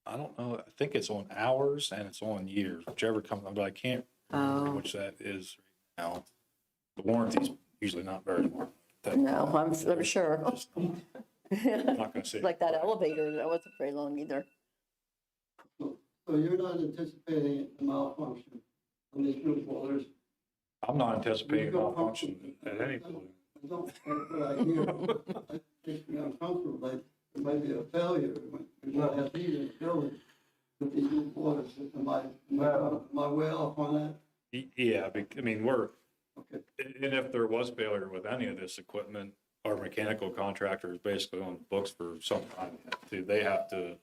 I don't know, I think it's on hours and it's on years, whichever comes, but I can't remember Oh. which that is right now. The warranty's usually not very long. no, I'm sure. I'm not gonna say. Like that elevator, that wasn't very long either. so you're not anticipating a malfunction on these new boilers? I'm not anticipating malfunction at any point. I don't, what I hear, it makes me uncomfortable, like, there might be a failure, we might have heat in the building with these new boilers, am I way off on that? Yeah, I mean, Okay. and if there was failure with any of this equipment, our mechanical contractor is basically on the books for some time. They have to,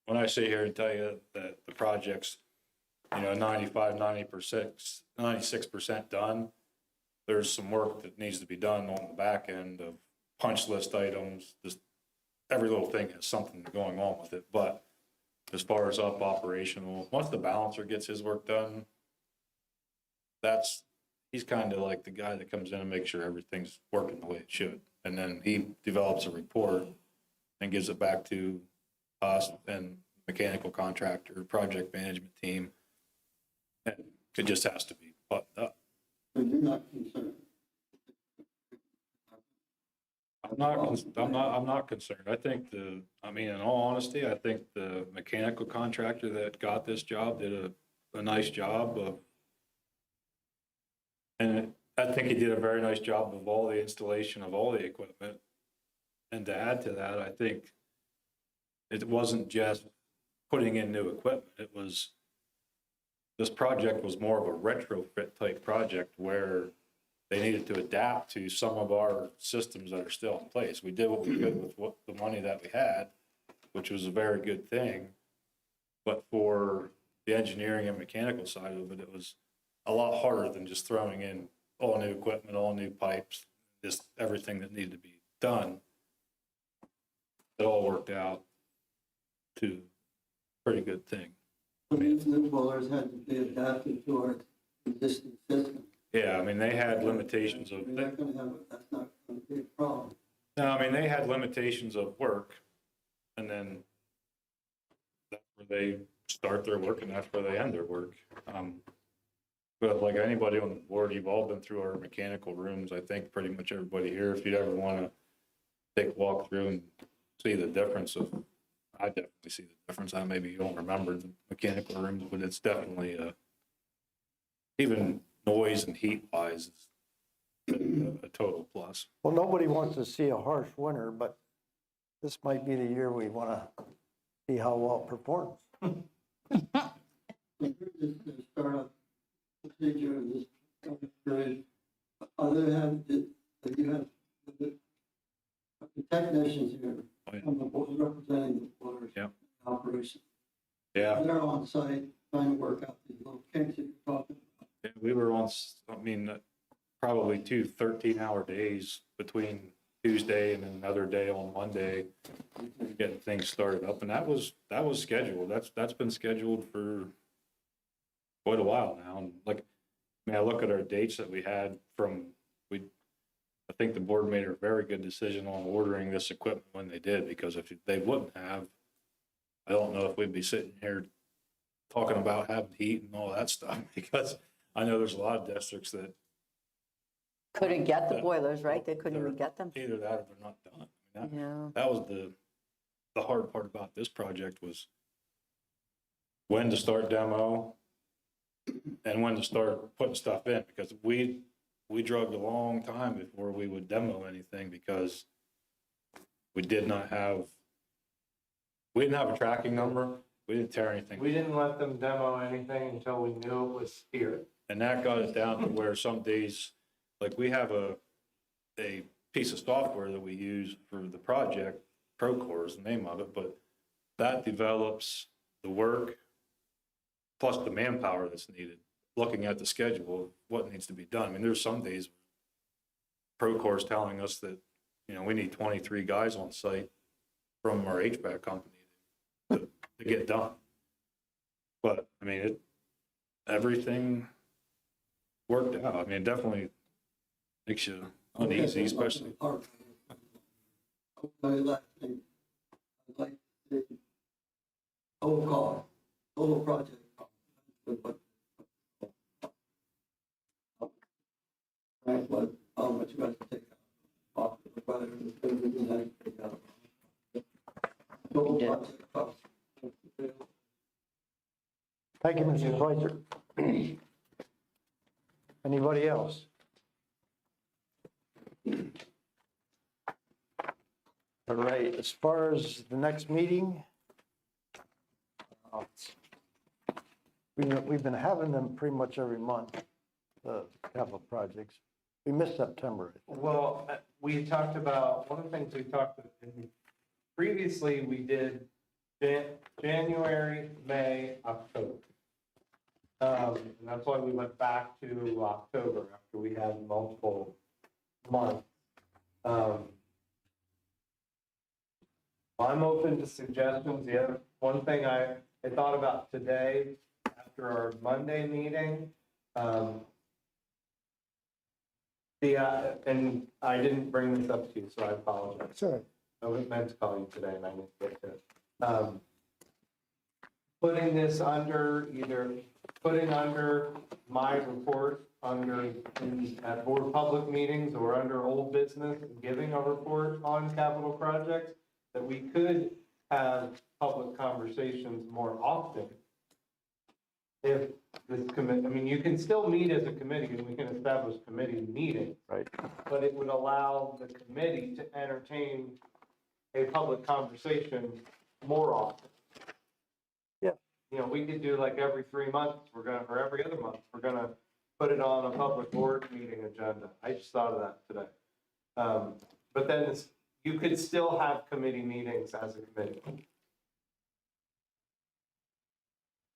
when I sit here and tell you that the project's, 95, 90%, 96% done, there's some work that needs to be done on the back end of punch list items. Just every little thing has something going on with it. But as far as operational, once the balancer gets his work done, he's kind of like the guy that comes in and makes sure everything's working the way it should. And then he develops a report and gives it back to us and mechanical contractor, project management team. And it just has to be buttoned up. So you're not concerned? I'm not concerned. I think in all honesty, I think the mechanical contractor that got this job did a nice job of, and I think he did a very nice job of all the installation of all the equipment. And to add to that, I think it wasn't just putting in new equipment. This project was more of a retrofit type project where they needed to adapt to some of our systems that are still in place. We did what we could with the money that we had, which was a very good thing. But for the engineering and mechanical side of it, it was a lot harder than just throwing in all new equipment, all new pipes, just everything that needed to be done. It all worked out to a pretty good thing. So these new boilers had to be adapted to our existing system. Yeah, they had limitations of, You're not gonna that's not gonna be a problem. no, they had limitations of work, and then that's where they start their work and that's where they end their work. But like anybody on the board, you've all been through our mechanical rooms. I think pretty much everybody here, if you'd ever want to take a walk through and see the difference I definitely see the difference. Maybe you don't remember the mechanical rooms, but it's definitely even noise and heat wise, it's a total plus. Well, nobody wants to see a harsh winter, but this might be the year we want to see how well it performs. So here's the startup procedure of this site, trying to work out these little kinks that you're talking about. We were on, probably 2 13-hour days between Tuesday and another day on Monday, getting things started up. And that was scheduled. That's been scheduled for quite a while now. And like, I mean, I look at our dates that we had I think the board made a very good decision on ordering this equipment when they did, because if they wouldn't have, I don't know if we'd be sitting here talking about having heat and all that stuff, because I know there's a lot of districts that Couldn't get the boilers, right? They couldn't even they're- get them. either that or they're not done. I mean, Yeah. that was the hard part about this project, was when to start demo and when to start putting stuff in, because we drugged a long time before we would demo anything, because we didn't have a tracking number. We didn't tear anything. We didn't let them demo anything until we knew it was here. And that got it down to where some days, like we have a piece of software that we use for the project, Procore is the name of it, but that develops the work plus the manpower that's needed, looking at the schedule of what needs to be done. I mean, there's some days Procore is telling us that, we need 23 guys on site from our HVAC company to get done. But, I mean, everything worked out. I mean, it definitely makes you uneasy, especially. I'll tell you last thing, I'd like to see total cost, total project cost. Right, how much you guys take out off the provider, and how you take out. Total Yeah. project cost. Thank you, Mr. Schweitzer. Anybody else? All right, as far as the next meeting, we've been having them pretty much every month, capital projects. We missed September. Well, we talked about, one of the things we talked about, previously we did January, May, October. And that's why we went back to October after we had multiple months. I'm open to suggestions. The other, one thing I thought about today after our Monday meeting, and I didn't bring this up to you, so I apologize. Sorry. I was meant to call you today and I didn't get to it. Putting this under, putting under my report at board public meetings or under old business, and giving a report on capital projects, that we could have public conversations more often. If this committee, I mean, you can still meet as a committee and we can establish committee meetings. Right. But it would allow the committee to entertain a public conversation more often. Yeah. We could do like every 3 months, or every other month, we're gonna put it on a public board meeting agenda. I just thought of that today. But then you could still have committee meetings as a committee.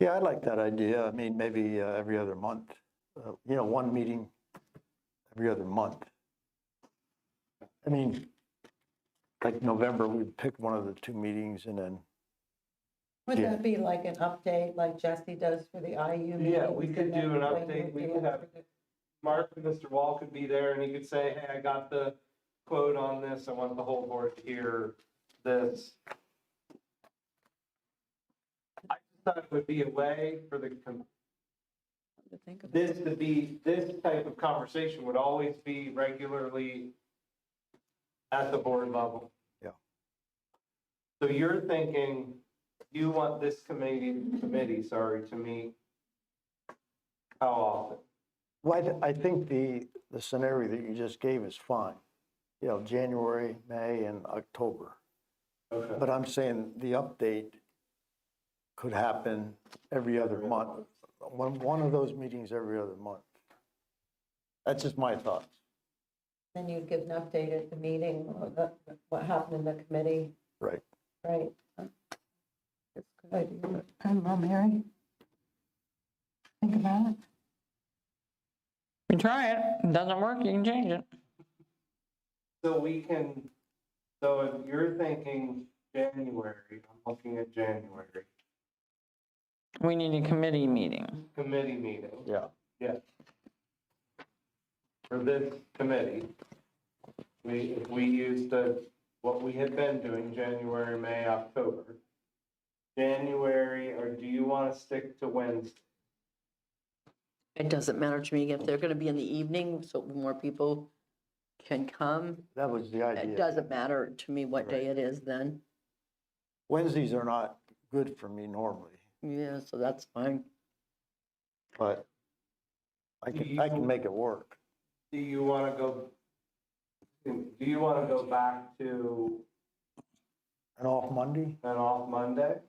Yeah, I like that idea. I mean, maybe every other month, one meeting every other month. I mean, like November, we'd pick one of the 2 meetings and then, Would Yeah. that be like an update like Jesse does for the IU meetings? Yeah, we could and then do an when update. We do could it have- for the- Mark and Mr. Wall could be there and he could say, hey, I got the quote on this. I want the whole board to hear this. I just thought it would be a way for To think about. this type of conversation would always be regularly at the board level. Yeah. So you're thinking, you want this committee, to meet how often? well, I think the scenario that you just gave is fine. January, May, and October. Okay. But I'm saying the update could happen every other month. One of those meetings every other month. That's just my thoughts. Then you'd give an update at the meeting, or what happened in the committee, Right. right? That's a good idea. I don't know, Mary. Think about it. You try it, it doesn't work, you can change it. So we can, so if you're thinking January, I'm looking at January, We need a committee meeting. committee meeting. Yeah. Yeah. For this committee, if we used what we had been doing, January, May, October. January, or do you want to stick to Wednesday? It doesn't matter to me if they're gonna be in the evening, so more people can come. That was the It idea. doesn't matter to me what day it is then. Wednesdays are not good for me normally, Yeah, so that's fine. but I can make it work. Do you want to go back to And off Monday? an off Monday?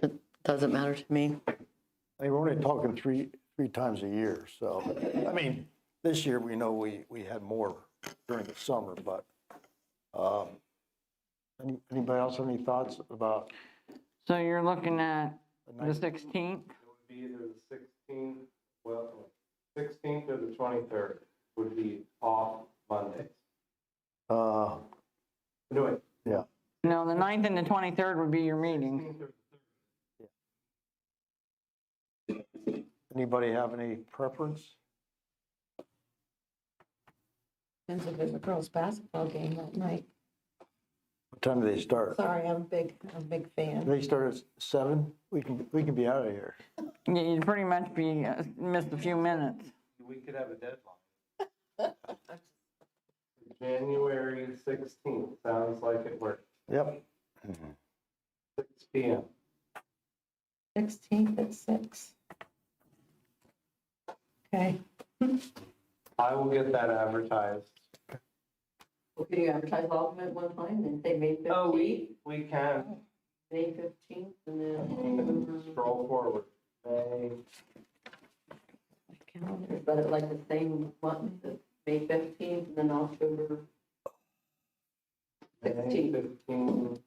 It doesn't matter to me. They were only talking three times a year, so, I mean, this year, we know we had more during the summer, but, anybody else have any thoughts about So you're looking at the the night? 16th? It would be either the 16th, well, 16th or the 23rd would be off Mondays. Uh, No, wait. No, the 9th and the 23rd would be your meetings. 16th or anybody have any preference? Depends if there's a girls' basketball game that night. What time do they start? Sorry, I'm a big fan. They start at 7? We can be out of here. You'd pretty much be, missed a few minutes. we could have a deadline. January 16th, sounds like it works, Yep. 6 PM. 16th at 6. Okay. I will get that advertised. Well, can you advertise all of them at one time and say May 15th? Oh, we can May 15th and then. scroll forward. May, But it like the same month, the May 15th and then October May 16th. 15th.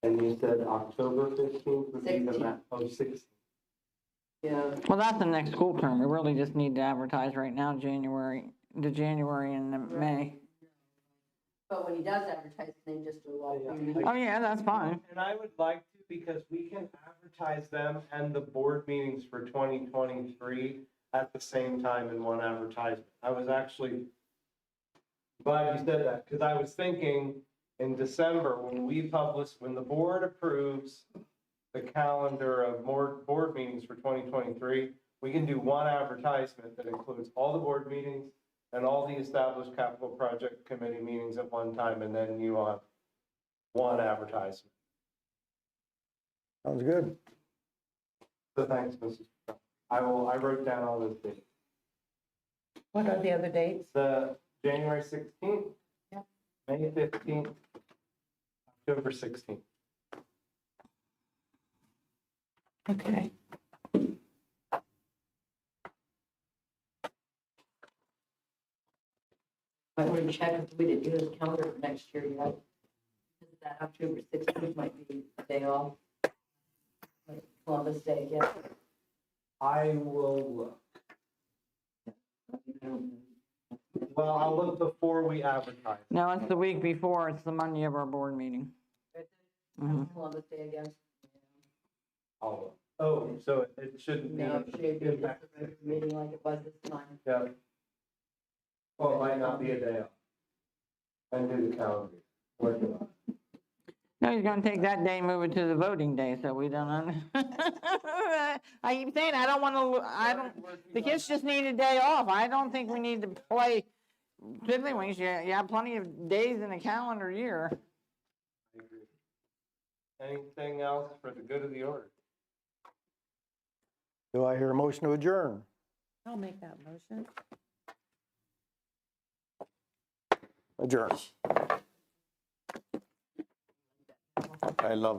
And you said October 15th would be the 16th. map, 16th. Yeah, Well, that's the next school term. We really just need to advertise right now, January and the May. but when he does advertise, then just do all Yeah. three meetings. Oh, yeah, that's fine. And I would like to, because we can advertise them and the board meetings for 2023 at the same time in one advertisement. I was actually glad you said that, because I was thinking in December, when the board approves the calendar of more board meetings for 2023, we can do one advertisement that includes all the board meetings and all the established capital project committee meetings at one time, and then you have one advertisement. Sounds good. So thanks, Mrs. I wrote down all those dates. What are the other dates? The January 16th, Yep. May 15th, October 16th. Okay. I want to check if we didn't do his calendar for next year yet. That October 16th might be a day off. Like Columbus Day, yeah. I will look. Well, I'll look before we advertise. No, it's the week before. It's the Monday of our board meeting. Mhm. Columbus Day again. I'll look. Oh, so it shouldn't be. No, it should be just a regular meeting like it was this time. Yeah. Well, it might not be a day off. And do the calendar. Working on it. No, he's gonna take that day and move it to the voting day, so we don't. I keep saying, the kids just need a day off. I don't think we need to play tiddlywinks. You have plenty of days in a calendar year. I agree. Anything else for the good of the order? Do I hear a motion to adjourn? I'll make that motion. Adjourn. I love